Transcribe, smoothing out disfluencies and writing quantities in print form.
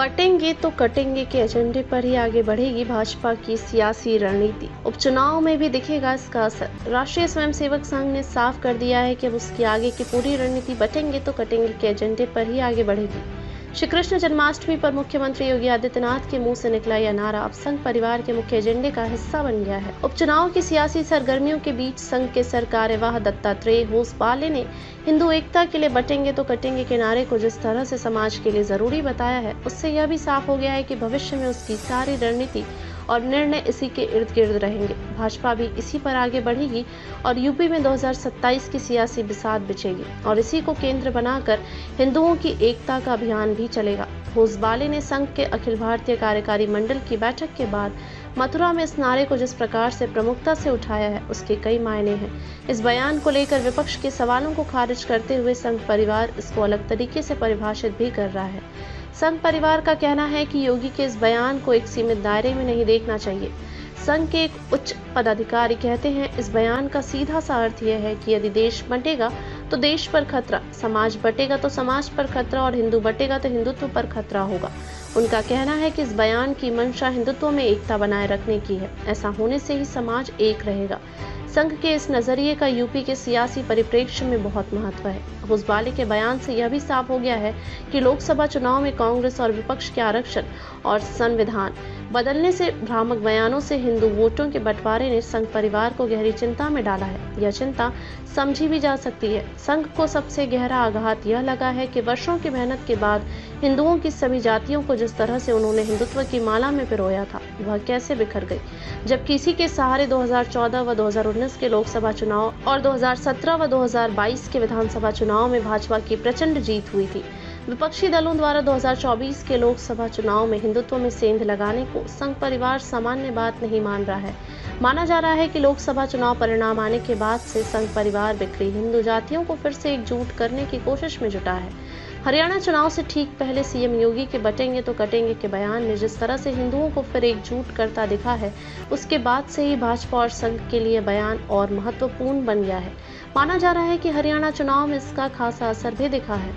बटेंगे तो कटेंगे के एजेंडे पर ही आगे बढ़ेगी भाजपा की सियासी रणनीति। उपचुनाव में भी दिखेगा इसका असर। राष्ट्रीय स्वयंसेवक संघ ने साफ कर दिया है कि अब उसकी आगे की पूरी रणनीति बटेंगे तो कटेंगे के एजेंडे पर ही आगे बढ़ेगी। श्री कृष्ण जन्माष्टमी पर मुख्यमंत्री योगी आदित्यनाथ के मुंह से निकला यह नारा अब संघ परिवार के मुख्य एजेंडे का हिस्सा बन गया है। उपचुनाव की सियासी सरगर्मियों के बीच संघ के सरकार्यवाह दत्तात्रेय होसबाले ने हिंदू एकता के लिए बटेंगे तो कटेंगे के नारे को जिस तरह से समाज के लिए जरूरी बताया है, उससे यह भी साफ हो गया है कि भविष्य में उसकी सारी रणनीति और निर्णय इसी के इर्द गिर्द रहेंगे। भाजपा भी इसी पर आगे बढ़ेगी और यूपी में 2027 की सियासी बिसात बिछेगी और इसी को केंद्र बनाकर हिंदुओं की एकता का अभियान भी चलेगा। होसबाले ने संघ के अखिल भारतीय कार्यकारी मंडल की बैठक के बाद मथुरा में इस नारे को जिस प्रकार से प्रमुखता से उठाया है, उसके कई मायने हैं। इस बयान को लेकर विपक्ष के सवालों को खारिज करते हुए संघ परिवार इसको अलग तरीके से परिभाषित भी कर रहा है। संघ परिवार का कहना है कि योगी के इस बयान को एक सीमित दायरे में नहीं देखना चाहिए। संघ के एक उच्च पदाधिकारी कहते हैं, इस बयान का सीधा सा अर्थ यह है कि यदि देश बंटेगा तो देश पर खतरा, समाज बटेगा तो समाज पर खतरा और हिंदू बटेगा तो हिंदुत्व पर खतरा होगा। उनका कहना है कि इस बयान की मंशा हिंदुत्व में एकता बनाए रखने की है। ऐसा होने से ही समाज एक रहेगा। संघ के इस नजरिए का यूपी के सियासी परिप्रेक्ष्य में बहुत महत्व है। होसबाले के बयान से यह भी साफ हो गया है कि लोकसभा चुनाव में कांग्रेस और विपक्ष के आरक्षण और संविधान बदलने से भ्रामक बयानों से हिंदू वोटों के बंटवारे ने संघ परिवार को गहरी चिंता में डाला है। यह चिंता समझी भी जा सकती है। संघ को सबसे गहरा आघात यह लगा है कि वर्षों की मेहनत के बाद हिंदुओं की सभी जातियों को जिस तरह से उन्होंने हिंदुत्व की माला में पिरोया था, वह कैसे बिखर गई। जबकि इसी के सहारे 2014 व 2019 के लोकसभा चुनाव और 2017 व 2022 के विधानसभा चुनाव में भाजपा की प्रचंड जीत हुई थी। विपक्षी दलों द्वारा 2024 के लोकसभा चुनाव में हिंदुत्व में सेंध लगाने को संघ परिवार सामान्य बात नहीं मान रहा है। माना जा रहा है कि लोकसभा चुनाव परिणाम आने के बाद से संघ परिवार बिखरी हिंदू जातियों को फिर से एकजुट करने की कोशिश में जुटा है। हरियाणा चुनाव से ठीक पहले सीएम योगी के बटेंगे तो कटेंगे के बयान ने जिस तरह से हिंदुओं को फिर एकजुट करता दिखा है, उसके बाद से ही भाजपा और संघ के लिए बयान और महत्वपूर्ण बन गया है। माना जा रहा है कि हरियाणा चुनाव में इसका खासा असर भी दिखा है।